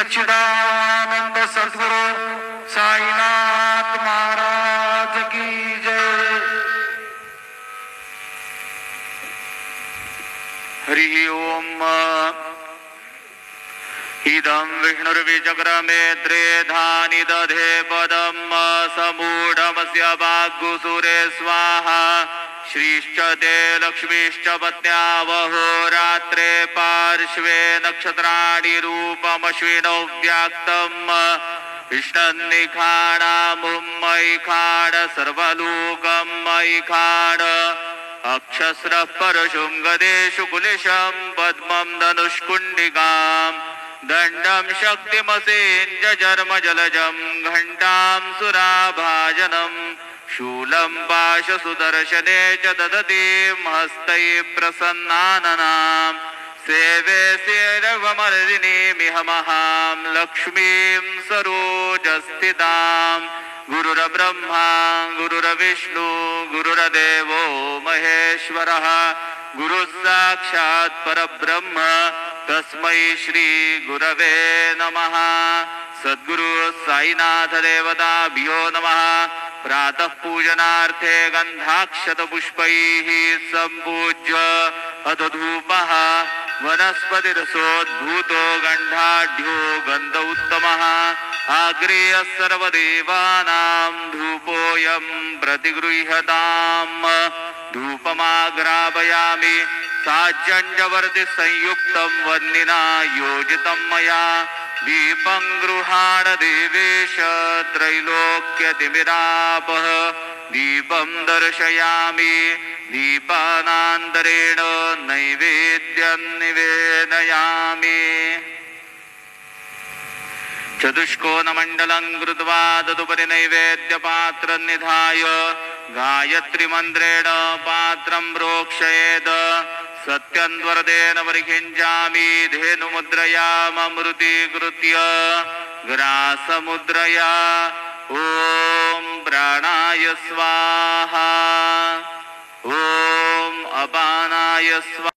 सच्चिदानंद सद्गुरु साईनाथ महाराज की जय। हरि ओम। इदं विष्णुर्विचक्रमे त्रेधानि दधे पदं समूढमस्य वाग्गुसुरे स्वाहा। श्रीश्च ते लक्ष्मीश्च पत्न्यावहोरात्रे पार्श्वे नक्षत्राणि रूपमश्विनौ व्याक्तम् विष्णन्निखाणामुम्मयिखाण सर्वलोकं मयिखाण। अक्षस्रः परशुं गदेषु कुलिशं पद्मं धनुष्कुण्डिकाम् दण्डं शक्तिमसेञ्जर्मजलजं घण्टां सुराभाजनं शूलं पाशसुदर्शने च ददतीं हस्तैः प्रसन्नाननां। सेवे सेरवमर्दिनीमिह महां लक्ष्मीं सरोजस्थितां। गुरुर्ब्रह्मा गुरुर्विष्णु गुरुर्देवो महेश्वरः गुरुः साक्षात् परब्रह्म तस्मै श्री गुरवे नमः। सद्गुरु साईनाथ देवताभ्यो नमः। प्रातः पूजनार्थे गन्धाक्षतपुष्पैः सम्पूज्य अथ धूपः वनस्पतिरसोद्भूतो गन्धाढ्यो गन्ध उत्तमः। आग्रेयः सर्वदेवानां धूपोऽयं प्रतिगृह्यताम्। धूपमाग्रापयामि साज्जन्यवर्तिसंयुक्तं वह्निना योजितं मया। दीपं गृहाण देवेश त्रैलोक्यतिमिरापः। दीपं दर्शयामि दीपानान्तरेण नैवेद्यं निवेदयामि। चतुष्कोणमण्डलं कृत्वा तदुपरि नैवेद्यपात्रं निधाय गायत्रीमन्त्रेण पात्रं प्रोक्षयेत्। सत्यन्वरदेन परिखिञ्चामि धेनुमुद्रया ममृतीकृत्य ग्रासमुद्रया। ॐ प्राणाय स्वाहा ॐ अपानाय स्वाहा।